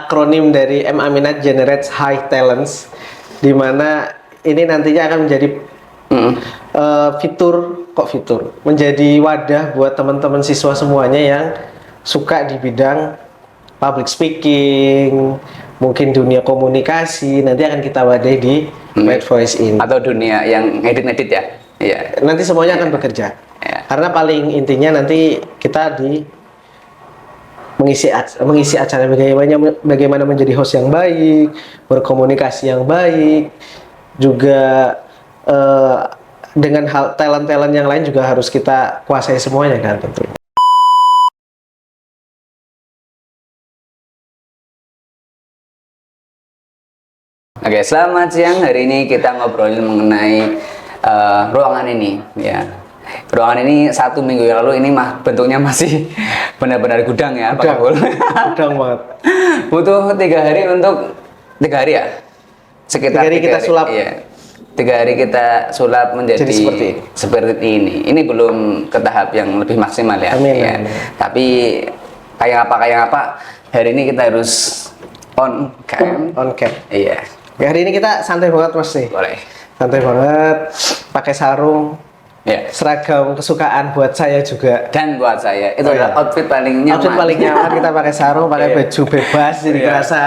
akronim dari M Aminat Generates High Talents, di mana ini nantinya akan menjadi menjadi wadah buat teman-teman siswa semuanya yang suka di bidang public speaking, mungkin dunia komunikasi, nanti akan kita wadahi di Made Voice ini. Atau dunia yang edit-edit ya? Iya. Nanti semuanya akan bekerja. Ya. Karena paling intinya nanti kita mengisi acara bagaimana menjadi host yang baik, berkomunikasi yang baik, juga dengan talent-talent yang lain juga harus kita kuasai semuanya kan tentunya. Oke, selamat siang. Hari ini kita ngobrolin mengenai ruangan ini, ya. Ruangan ini 1 minggu yang lalu ini bentuknya masih benar-benar gudang ya, Pak Kabul. Gudang banget. Butuh 3 hari untuk 3 hari ya, sekitar 3 hari kita sulap. Iya. 3 hari kita sulap menjadi seperti ini. Ini belum ke tahap yang lebih maksimal ya. Amin, ya. amin. Tapi kayak apa hari ini kita harus on cam. On cam. Iya. Hari ini kita santai banget Mas nih. Boleh. Santai banget, pakai sarung. Ya. Seragam kesukaan buat saya juga. Dan buat saya itu adalah outfit paling nyaman. Outfit paling nyaman, kita pakai sarung, pakai baju bebas, jadi kerasa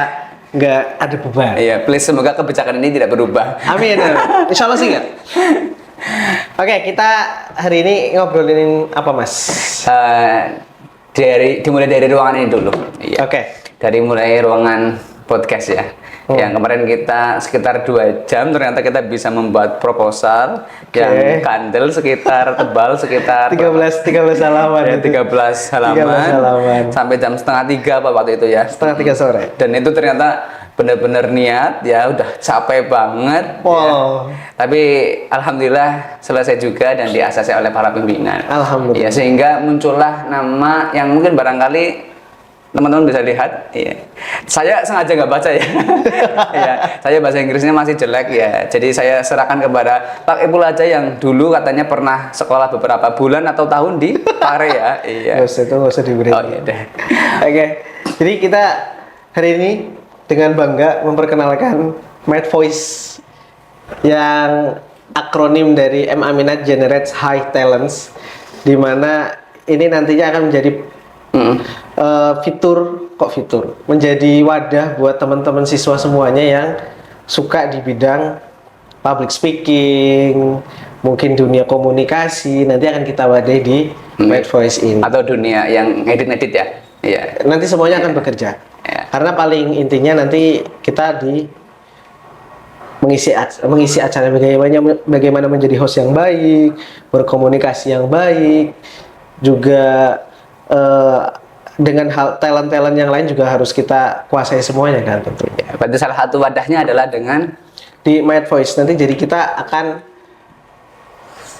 nggak ada beban. Iya, please semoga kebijakan ini tidak berubah. Amin. Insya Allah sih nggak. Oke, kita hari ini ngobrolin apa Mas? Dimulai dari ruangan ini dulu. Iya. Oke. Dari mulai ruangan podcast ya. Yang kemarin kita sekitar 2 jam ternyata kita bisa membuat proposal yang kandel tebal sekitar 13 halaman. Ya, 13 halaman. Sampai jam 2:30 Pak waktu itu ya. 2:30 sore. Dan itu ternyata benar-benar niat ya, udah capek banget. Wow. Ya. Tapi alhamdulillah selesai juga dan di-ACC oleh para pimpinan. Alhamdulillah. Ya, sehingga muncullah nama yang mungkin barangkali teman-teman bisa lihat, iya. Saya sengaja nggak baca ya. Ya, saya bahasa Inggrisnya masih jelek ya. Jadi saya serahkan kepada Pak Ipul aja yang dulu katanya pernah sekolah beberapa bulan atau tahun di Pare ya. Iya. Nggak usah diberi. Oh iya deh. Oke. Jadi kita hari ini dengan bangga memperkenalkan Made Voice yang akronim dari M Aminat Generates High Talents, di mana ini nantinya akan menjadi menjadi wadah buat teman-teman siswa semuanya yang suka di bidang public speaking, mungkin dunia komunikasi, nanti akan kita wadahi di Made Voice ini. Atau dunia yang edit-edit ya. Iya. Nanti semuanya akan bekerja. Ya. Karena paling intinya nanti kita mengisi acara bagaimana menjadi host yang baik, berkomunikasi yang baik, juga dengan talent-talent yang lain juga harus kita kuasai semuanya kan tentunya. Berarti salah satu wadahnya adalah dengan di Made Voice nanti, jadi kita akan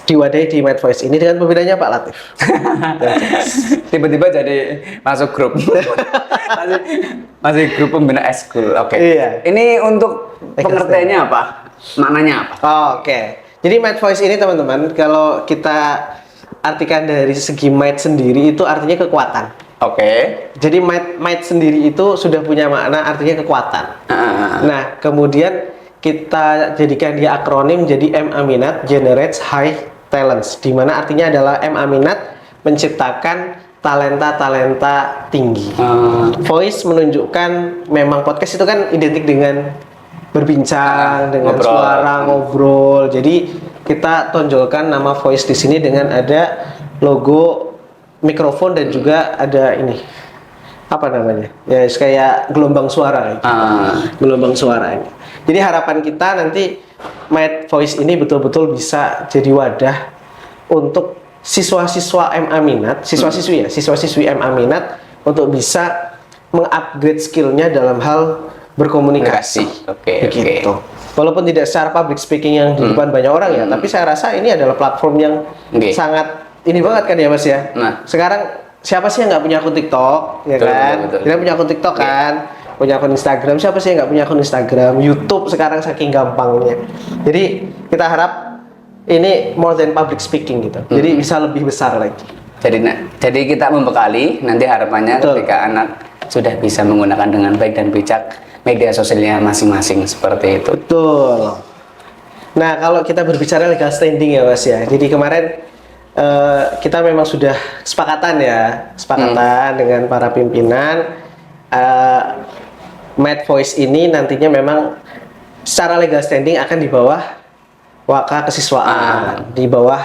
diwadahi di Made Voice ini dengan pembinanya Pak Latif. Tiba-tiba jadi masuk grup. masih grup pembina eskul. Oke. Iya. Ini untuk pengertiannya apa? Maknanya apa? Oke. Jadi Made Voice ini teman-teman, kalau kita artikan dari segi Made sendiri itu artinya kekuatan. Oke. Jadi Made sendiri itu sudah punya makna artinya kekuatan. Nah, kemudian kita jadikan dia akronim jadi M Aminat Generates High Talents, di mana artinya adalah M Aminat menciptakan talenta-talenta tinggi. Voice menunjukkan memang podcast itu kan identik dengan berbincang, dengan ngobrol. suara, ngobrol. Jadi kita tonjolkan nama Voice di sini dengan ada logo mikrofon dan juga ada ini apa namanya ya, kayak gelombang suara gelombang suara ini. Jadi harapan kita nanti Made Voice ini betul-betul bisa jadi wadah untuk siswa-siswa M Aminat, siswa-siswi M Aminat untuk bisa mengupgrade skillnya dalam hal berkomunikasi. Oke. Walaupun tidak secara public speaking yang di depan banyak orang ya, tapi saya rasa ini adalah platform yang sangat ini banget kan ya Mas ya. Nah, sekarang siapa sih yang nggak punya akun TikTok ya kan? Kita punya akun TikTok kan, punya akun Instagram. Siapa sih yang nggak punya akun Instagram? YouTube sekarang saking gampangnya. Jadi kita harap ini more than public speaking gitu. Jadi bisa lebih besar lagi. Jadi kita membekali nanti harapannya ketika anak sudah bisa menggunakan dengan baik dan bijak media sosialnya masing-masing seperti itu. Betul. Nah, kalau kita berbicara legal standing ya Mas ya. Jadi kemarin kita memang sudah kesepakatan dengan para pimpinan Mad Voice ini nantinya memang secara legal standing akan di bawah Waka Kesiswaan, di bawah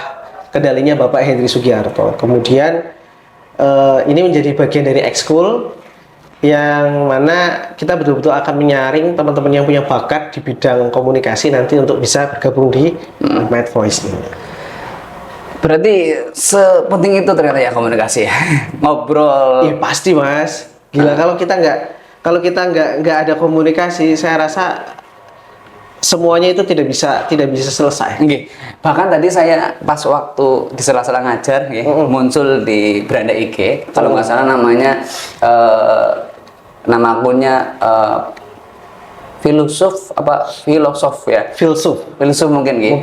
kendalinya Bapak Henry Sugiarto. Kemudian ini menjadi bagian dari ekskul yang mana kita betul-betul akan menyaring teman-teman yang punya bakat di bidang komunikasi nanti untuk bisa bergabung di Mad Voice ini. Berarti sepenting itu ternyata ya komunikasi ya, ngobrol. Iya pasti Mas. Gila kalau kita nggak ada komunikasi, saya rasa semuanya itu tidak bisa selesai. Oke. Bahkan tadi saya pas waktu di sela-sela ngajar ya, muncul di beranda IG, kalau nggak salah namanya nama akunnya filosof mungkin gitu.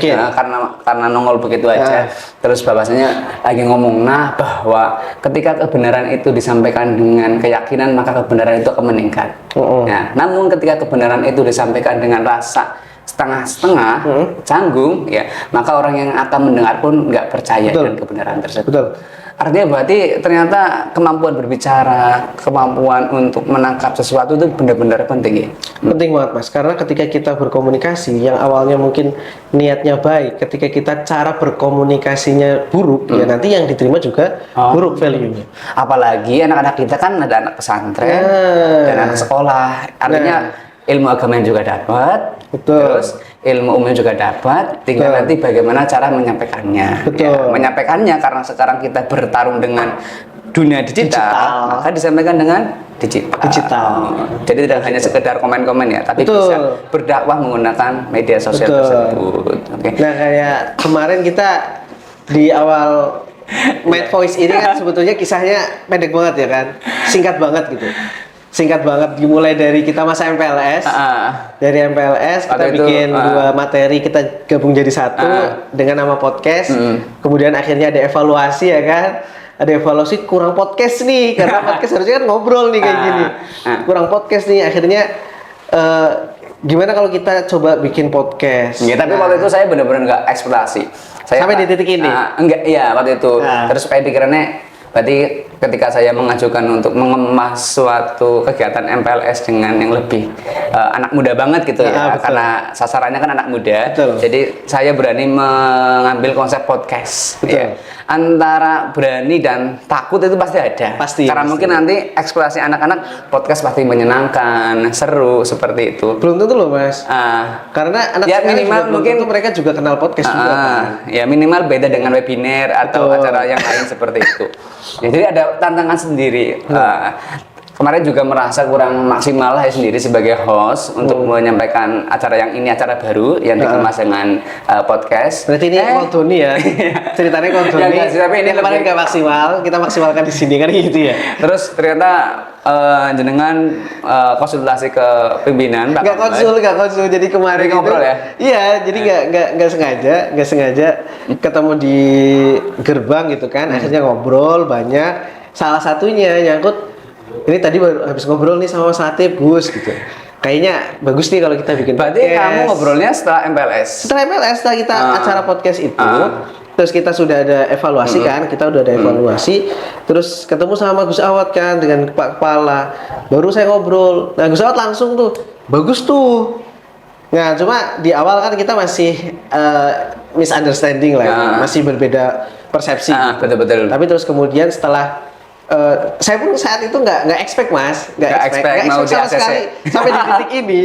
Karena nongol begitu aja. Terus bahasanya lagi ngomong bahwa ketika kebenaran itu disampaikan dengan keyakinan maka kebenaran itu akan meningkat. Nah, namun ketika kebenaran itu disampaikan dengan rasa setengah-setengah, canggung, ya, maka orang yang akan mendengar pun nggak percaya dengan kebenaran tersebut. Betul. Artinya berarti ternyata kemampuan berbicara, kemampuan untuk menangkap sesuatu itu benar-benar penting ya? Penting banget Mas, karena ketika kita berkomunikasi yang awalnya mungkin niatnya baik, ketika kita cara berkomunikasinya buruk, ya nanti yang diterima juga buruk value-nya. Apalagi anak-anak kita kan ada anak pesantren dan anak sekolah, artinya ilmu agamanya juga dapat, terus ilmu umumnya juga dapat, tinggal nanti bagaimana cara menyampaikannya. Ya, menyampaikannya karena sekarang kita bertarung dengan dunia digital, maka disampaikan dengan digital. Jadi tidak hanya sekedar komen-komen ya, tapi bisa berdakwah menggunakan media sosial tersebut. Nah, kayak kemarin kita di awal Mad Voice ini kan sebetulnya kisahnya pendek banget ya kan, singkat banget gitu. Singkat banget, dimulai dari kita masa MPLS. Dari MPLS kita bikin dua materi, kita gabung jadi satu dengan nama podcast. Kemudian akhirnya ada evaluasi ya kan. Ada evaluasi kurang podcast nih, karena podcast harusnya kan ngobrol nih kayak gini. Kurang podcast nih, akhirnya gimana kalau kita coba bikin podcast? Ya, tapi waktu itu saya benar-benar nggak ekspektasi. Sampai di titik ini? Enggak, iya waktu itu. Terus supaya pikirannya, berarti ketika saya mengajukan untuk mengemas suatu kegiatan MPLS dengan yang lebih anak muda banget gitu ya, karena sasarannya kan anak muda, jadi saya berani mengambil konsep podcast. Ya. Antara berani dan takut itu pasti ada. Karena mungkin nanti eksplorasi anak-anak podcast pasti menyenangkan, seru seperti itu. Belum tentu loh Mas. Karena anak ya minimal mungkin mereka juga kenal podcast juga. Ya minimal beda dengan webinar atau acara yang lain seperti itu. Ya, jadi ada tantangan sendiri. Kemarin juga merasa kurang maksimal lah sendiri sebagai host untuk menyampaikan acara yang ini, acara baru yang dikemas dengan podcast. Berarti ini Koldoni ya? Ceritanya Koldoni. Tapi ini kemarin nggak maksimal, kita maksimalkan di sini kan gitu ya. Terus ternyata jenengan konsultasi ke pimpinan. Nggak konsul. Jadi kemarin ngobrol ya? Iya, jadi nggak sengaja ketemu di gerbang gitu kan. Akhirnya ngobrol banyak. Salah satunya nyangkut. Ini tadi baru habis ngobrol nih sama Mas Latif, Gus gitu. Kayaknya bagus nih kalau kita bikin podcast. Berarti kamu ngobrolnya setelah MPLS? Setelah MPLS, setelah kita acara podcast itu, terus kita sudah ada evaluasi kan, kita udah ada evaluasi, terus ketemu sama Gus Awad kan dengan Pak Kepala. Baru saya ngobrol. Nah, Gus Awad langsung tuh, bagus tuh. Nah, cuma di awal kan kita masih misunderstanding lah, masih berbeda persepsi. Betul. Tapi terus kemudian setelah saya pun saat itu nggak expect Mas, nggak expect sama sekali sampai di titik ini.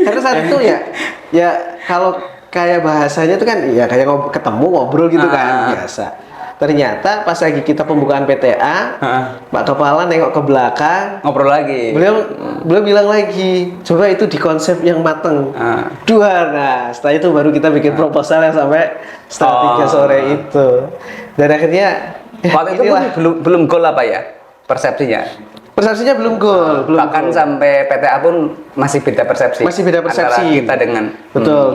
Karena saat itu ya kalau kayak bahasanya itu kan ya kayak ketemu ngobrol gitu kan biasa. Ternyata pas lagi kita pembukaan PTA, Pak Kepala nengok ke belakang, ngobrol lagi. Beliau bilang lagi, coba itu di konsep yang mateng. Nah setelah itu baru kita bikin proposal yang sampai setengah 3 sore itu. Dan akhirnya waktu itu belum goal apa ya persepsinya? Persepsinya belum goal, bahkan sampai PTA pun masih beda persepsi. Antara kita dengan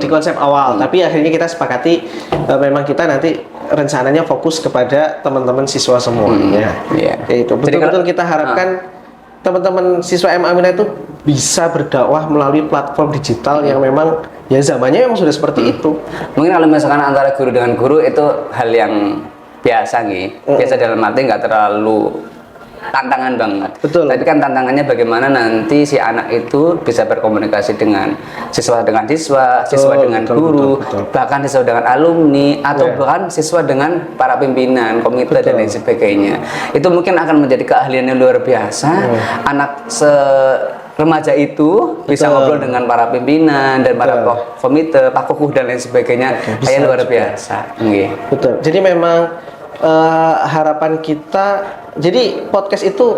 di konsep awal. Tapi akhirnya kita sepakati memang kita nanti rencananya fokus kepada teman-teman siswa semuanya. Itu betul-betul kita harapkan teman-teman siswa M Aminah itu bisa berdakwah melalui platform digital yang memang ya zamannya memang sudah seperti itu. Mungkin kalau misalkan antara guru dengan guru itu hal yang biasa nih. Biasa dalam arti nggak terlalu tantangan banget. Betul. Tapi kan tantangannya bagaimana nanti si anak itu bisa berkomunikasi dengan siswa, siswa dengan guru, bahkan siswa dengan alumni, atau bahkan siswa dengan para pimpinan, komite dan lain sebagainya. Itu mungkin akan menjadi keahlian yang luar biasa. Anak remaja itu bisa ngobrol dengan para pimpinan dan para komite, pak kukuh dan lain sebagainya. Kayak luar biasa. Betul. Jadi memang harapan kita, jadi podcast itu,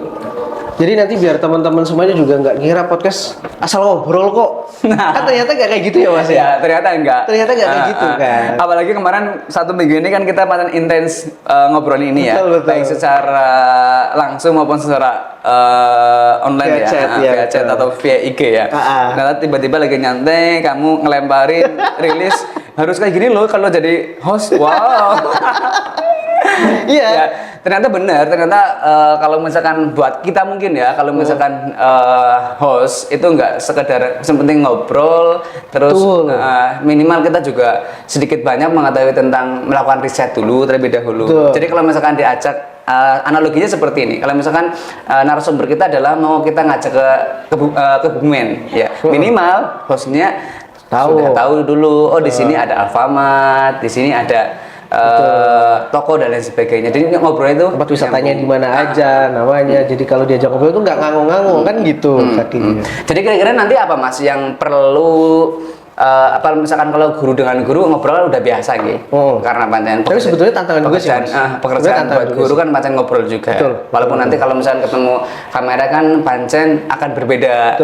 jadi nanti biar teman-teman semuanya juga nggak ngira podcast asal ngobrol kok. Kan ternyata nggak kayak gitu ya Mas ya? Ya, ternyata enggak. Ternyata nggak kayak gitu kan. Apalagi kemarin 1 minggu ini kan kita paling intens ngobrolin ini betul. Baik secara langsung maupun secara online via chat, via chat atau via IG ya. Karena tiba-tiba lagi nyantai, kamu ngelemparin rilis harus kayak gini loh kalau jadi host. Wow. Iya. Ya, ternyata benar. Ternyata kalau misalkan buat kita mungkin ya, kalau misalkan host itu nggak sekedar sepenting ngobrol, terus minimal kita juga sedikit banyak mengetahui tentang melakukan riset dulu terlebih dahulu. Jadi kalau misalkan diajak analoginya seperti ini. Kalau misalkan narasumber kita adalah mau kita ngajak ke Kebumen, ya minimal hostnya sudah tahu dulu. Oh di sini ada Alfamart, di sini ada toko dan lain sebagainya. Jadi ngobrol itu tempat wisatanya di mana aja, namanya. Jadi kalau diajak ngobrol itu nggak nganggung-nganggung kan gitu. Jadi kira-kira nanti apa Mas yang perlu apa misalkan kalau guru dengan guru ngobrol udah biasa gitu. Karena pancen tapi sebetulnya tantangan juga sih. Pekerjaan buat guru kan pancen ngobrol juga. Walaupun nanti kalau misalkan ketemu kamera kan pancen akan berbeda.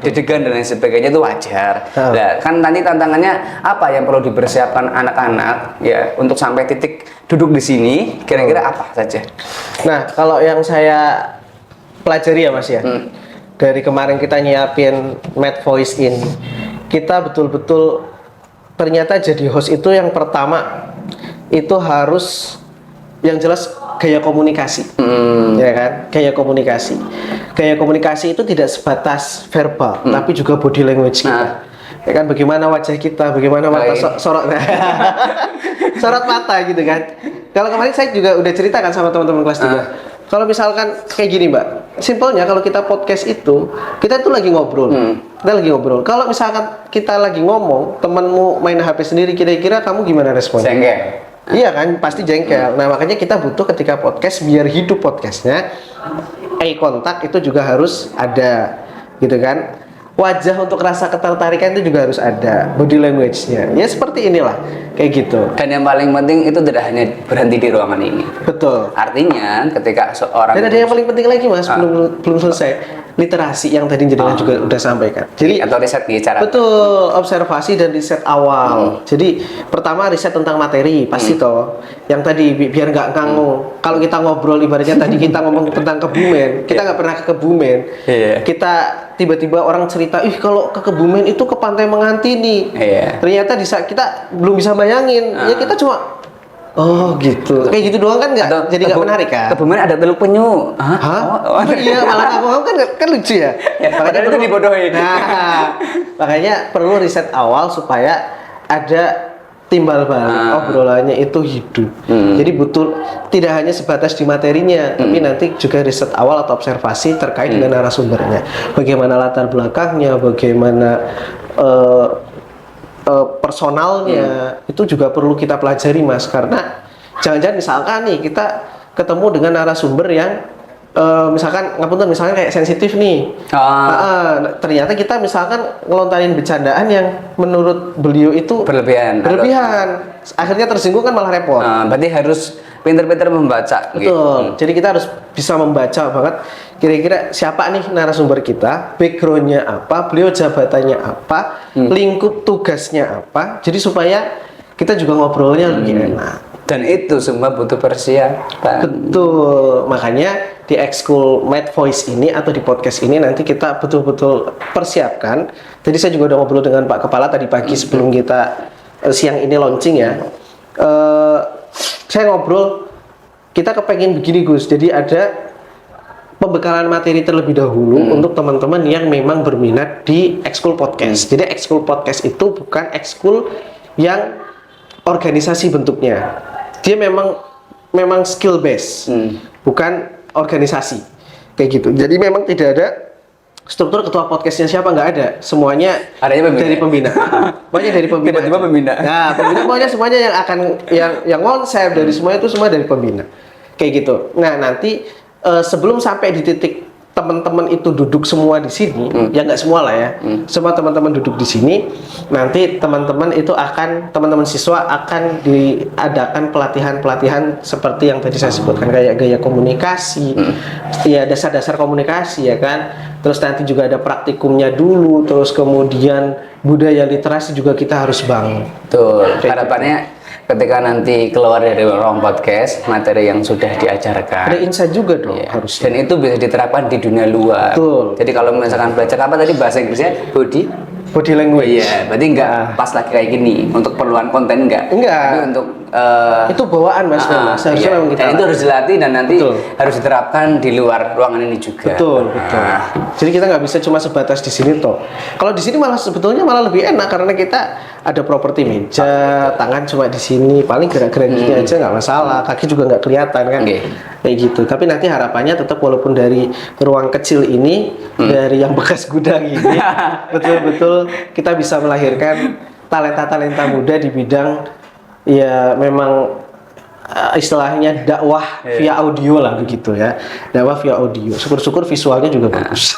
Didegan dan lain sebagainya itu wajar. Nah, kan nanti tantangannya apa yang perlu dipersiapkan anak-anak ya untuk sampai titik duduk di sini kira-kira apa saja? Nah, kalau yang saya pelajari ya Mas ya. Dari kemarin kita nyiapin Mad Voice ini, kita betul-betul ternyata jadi host itu yang pertama itu harus yang jelas gaya komunikasi, ya kan? Gaya komunikasi itu tidak sebatas verbal, tapi juga body language kita. Ya kan, bagaimana wajah kita, bagaimana mata sorot mata gitu kan. Kalau kemarin saya juga udah ceritakan sama teman-teman kelas 3. Kalau misalkan kayak gini Mbak, simpelnya kalau kita podcast itu, kita tuh lagi ngobrol. Kita lagi ngobrol. Kalau misalkan kita lagi ngomong, temanmu main HP sendiri, kira-kira kamu gimana responnya? Jengkel. Iya kan, pasti jengkel. Nah makanya kita butuh ketika podcast, biar hidup podcastnya, eye contact itu juga harus ada, gitu kan. Wajah untuk rasa ketertarikan itu juga harus ada, body language-nya. Ya seperti inilah, kayak gitu. Dan yang paling penting itu tidak hanya berhenti di ruangan ini. Betul. Artinya ketika seorang dan ada yang paling penting lagi Mas, belum selesai. Literasi yang tadi jenengan juga udah sampaikan. Jadi atau riset nih cara. Betul, observasi dan riset awal. Jadi pertama riset tentang materi pasti toh. Yang tadi biar nggak nganggung. Kalau kita ngobrol ibaratnya tadi kita ngomong tentang Kebumen, kita nggak pernah ke Kebumen. Kita tiba-tiba orang cerita, ih kalau ke Kebumen itu ke Pantai Mengantini. Ternyata di saat kita belum bisa bayangin, ya kita cuma oh gitu, kayak gitu doang kan nggak, jadi nggak menarik kan? Kebumen ada Teluk Penyu. Oh iya, malah aku kan lucu ya. Makanya itu dibodohin. Nah, makanya perlu riset awal supaya ada timbal balik obrolannya itu hidup. Jadi butuh tidak hanya sebatas di materinya, tapi nanti juga riset awal atau observasi terkait dengan narasumbernya. Bagaimana latar belakangnya, bagaimana personalnya, itu juga perlu kita pelajari Mas, karena jangan-jangan misalkan nih kita ketemu dengan narasumber yang misalkan ngapunten misalnya kayak sensitif nih, ternyata kita misalkan ngelontarin bercandaan yang menurut beliau itu berlebihan, akhirnya tersinggung kan malah repot. Berarti harus pinter-pinter membaca. Betul. Jadi kita harus bisa membaca banget kira-kira siapa nih narasumber kita, backgroundnya apa, beliau jabatannya apa, lingkup tugasnya apa. Jadi supaya kita juga ngobrolnya lebih enak. Dan itu semua butuh persiapan. Betul. Makanya di Ekskul Mad Voice ini atau di podcast ini nanti kita betul-betul persiapkan. Tadi saya juga udah ngobrol dengan Pak Kepala tadi pagi sebelum kita siang ini launching ya. Saya ngobrol, kita kepengen begini Gus, jadi ada pembekalan materi terlebih dahulu untuk teman-teman yang memang berminat di ekskul podcast. Jadi ekskul podcast itu bukan ekskul yang organisasi bentuknya. Dia memang skill base, bukan organisasi kayak gitu. Jadi memang tidak ada struktur ketua podcastnya siapa, nggak ada. Semuanya Adanya pembina. dari pembina. Pokoknya dari pembina. Tiba-tiba pembina. Nah, pembina pokoknya semuanya yang konsep dari semuanya itu semua dari pembina. Kayak gitu. Nah, nanti sebelum sampai di titik teman-teman itu duduk semua di sini, ya nggak semua lah ya. Semua teman-teman duduk di sini, nanti teman-teman siswa akan diadakan pelatihan-pelatihan seperti yang tadi saya sebutkan, kayak gaya komunikasi, ya dasar-dasar komunikasi ya kan. Terus nanti juga ada praktikumnya dulu, terus kemudian budaya literasi juga kita harus bangun. Betul. Harapannya ketika nanti keluar dari ruang podcast, materi yang sudah diajarkan. Ada insight juga dong Iya. harus. Dan itu bisa diterapkan di dunia luar. Betul. Jadi kalau misalkan belajar apa tadi bahasa Inggrisnya Body language. Iya, berarti nggak pas lagi kayak gini untuk keperluan konten nggak? Enggak. Tapi untuk Itu bawaan Mas. Seharusnya iya. memang kita Dan itu harus dilatih dan nanti Betul. harus diterapkan di luar ruangan ini juga. betul. Jadi kita nggak bisa cuma sebatas di sini toh. Kalau di sini sebetulnya malah lebih enak karena kita ada properti meja, tangan cuma di sini, paling gerak-gerak gini aja nggak masalah, kaki juga nggak kelihatan kan, Oke. kayak gitu. Tapi nanti harapannya tetap walaupun dari ruang kecil ini, dari yang bekas gudang ini, betul-betul kita bisa melahirkan talenta-talenta muda di bidang ya memang istilahnya dakwah via audio lah begitu ya, dakwah via audio. Syukur-syukur visualnya juga bagus.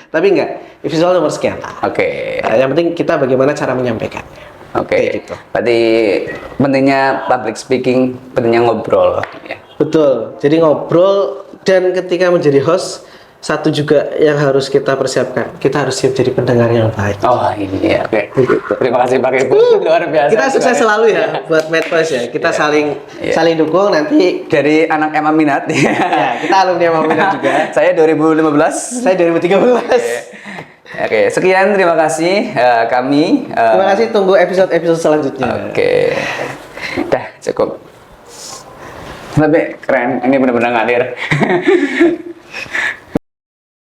Tapi enggak, visual nomor sekian. Oke. Yang penting kita bagaimana cara menyampaikannya. Oke. Kayak gitu. Berarti pentingnya public speaking, pentingnya ngobrol. Ya. Betul. Jadi ngobrol, dan ketika menjadi host, satu juga yang harus kita persiapkan, kita harus siap jadi pendengar yang baik. Oh ini ya. Oke. Terima kasih Pak Ibu. Luar biasa. Kita sukses selalu ya buat Mad Voice ya. Kita saling dukung nanti. Dari anak Emma Minat. Ya, kita alumni Emma Minat juga. Saya 2015. Saya 2013. Oke, sekian, terima kasih kami. Terima kasih, tunggu episode-episode selanjutnya. Oke, dah cukup. Tapi keren, ini benar-benar ngalir.